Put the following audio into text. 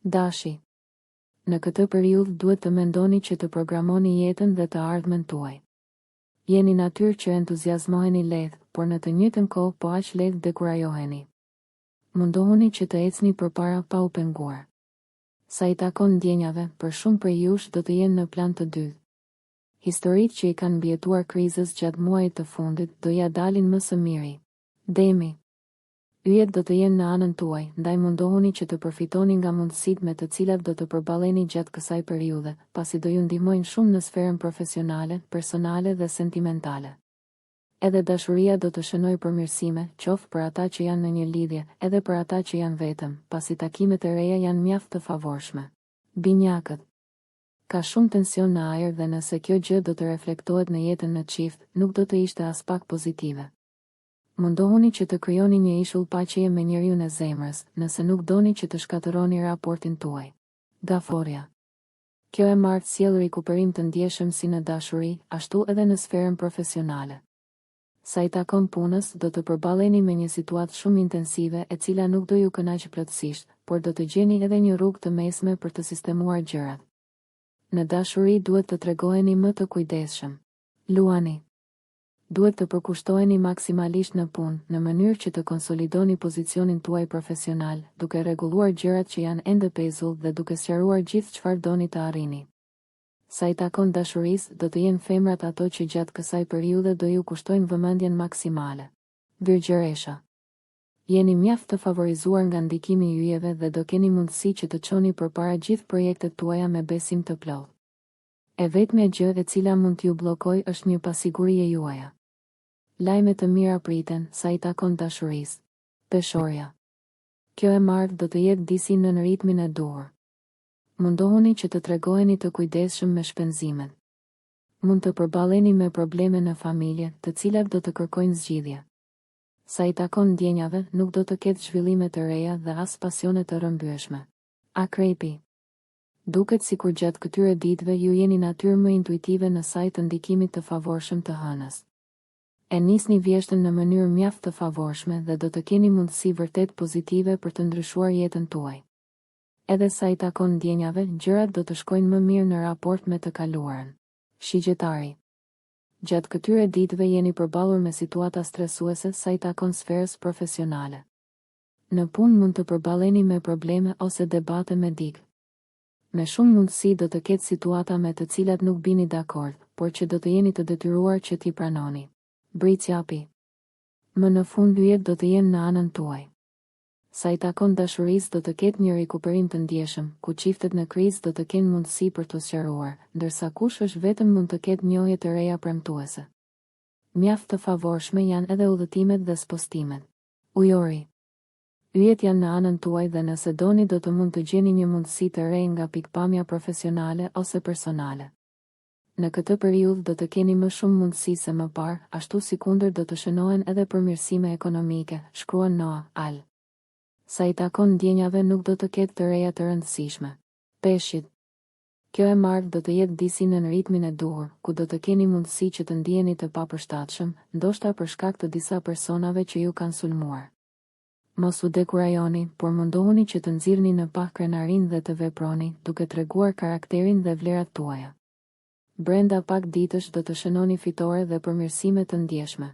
Dashi. Në këtë periudhë duhet të mendoni që të programoni jetën dhe të ardhmen tuaj. Jeni natyrë që entuziazmoheni lehtë, por në të njëjtën kohë po aq lehtë dekurajoheni. Mundohuni që të ecni përpara pa u penguar. Sa i takon ndjenjave, për shumë prej jush do të jenë në plan të dytë. Historitë që i kanë mbijetuar krizës gjatë muajit të fundit do ja dalin më së miri. Demi. Yjet do të jenë në anën tuaj, ndaj mundohuni që të përfitoni nga mundësitë me të cilat do të përballeni gjatë kësaj periudhe, pasi do ju ndihmojnë shumë në sferën profesionale, personale dhe sentimentale. Edhe dashuria do të shënojë përmirësime, qoftë për ata që janë në një lidhje, edhe për ata që janë vetëm, pasi takimet e reja janë mjaft të favorshme. Binjakët. Ka shumë tension në ajër dhe nëse kjo gjë do të reflektohet në jetën në çift, nuk do të ishte as pak pozitive. Mundohuni që të krijoni një ishull paqeje me njeriun e zemrës, nëse nuk doni që të shkatërroni raportin tuaj. Gaforja. Kjo e marrë sjell rikuperim të ndjeshëm si në dashuri, ashtu edhe në sferën profesionale. Sa i takon punës, do të përballeni me një situatë shumë intensive e cila nuk do ju kënaqë plotësisht, por do të gjeni edhe një rrugë të mesme për të sistemuar gjërat. Në dashuri duhet të tregoheni më të kujdesshëm. Luani. Duhet të përkushtoheni maksimalisht në punë, në mënyrë që të konsolidoni pozicionin tuaj profesional, duke rregulluar gjërat që janë ende pezull dhe duke sqaruar gjithë çfarë doni të arrini. Sa i takon dashurisë, do të jenë femrat ato që gjatë kësaj periudhe do ju kushtojnë vëmendjen maksimale. Virgjëresha. Jeni mjaft të favorizuar nga ndikimi i yjeve dhe do keni mundësi që të çoni përpara gjithë projektet tuaja me besim të plotë. E vetmja gjë e cila mund t'ju bllokojë është një pasiguri e juaja. Lajme të mira priten sa i takon dashurisë. Peshorja. Kjo e marrë do të jetë disi në ritmin e duhur. Mundohuni që të tregoheni të kujdesshëm me shpenzimet. Mund të përballeni me probleme në familje, të cilat do të kërkojnë zgjidhje. Sa i takon ndjenjave, nuk do të ketë zhvillime të reja dhe as pasione të rrëmbyeshme. Akrepi. Duket sikur gjatë këtyre ditëve ju jeni natyrë më intuitive në saj të ndikimit të favorshëm të hënës. E nisni vjeshtën në mënyrë mjaft të favorshme dhe do të keni mundësi vërtet pozitive për të ndryshuar jetën tuaj. Edhe sa i takon ndjenjave, gjërat do të shkojnë më mirë në raport me të kaluarën. Shigjetari. Gjatë këtyre ditëve jeni përballur me situata stresuese sa i takon sferës profesionale. Në punë mund të përballeni me probleme ose debate me dikë. Me shumë mundësi do të ketë situata me të cilat nuk bini dakord, por që do të jeni të detyruar që t'i pranoni. Bricjapi. Më në fund yjet do të jenë në anën tuaj. Sa i takon dashurisë do të ketë një rikuperim të ndjeshëm, ku çiftet në krizë do të kenë mundësi për të sqaruar, ndërsa kush është vetëm mund të ketë njohje të reja premtuese. Mjaft të favorshme janë edhe udhëtimet dhe spostimet. Ujori. Yjet janë në anën tuaj dhe nëse doni do të mund të gjeni një mundësi të re nga pikpamja profesionale ose personale. Në këtë periudhë do të keni më shumë mundësi se më parë, ashtu si kundër do të shënohen edhe përmirësime ekonomike, shkruan Noa, Al. Sa i takon ndjenjave nuk do të ketë të reja të rëndësishme. Peshqit. Kjo e marrë do të jetë disi në ritmin e duhur, ku do të keni mundësi që të ndjeni të papërshtatshëm, ndoshta për shkak të disa personave që ju kanë sulmuar. Mos u dekurajoni, por mundohuni që të nxirrni në pa krenarin dhe të veproni, duke treguar karakterin dhe vlerat tuaja. Brenda pak ditësh do të shënoni fitore dhe përmirësime të ndjeshme.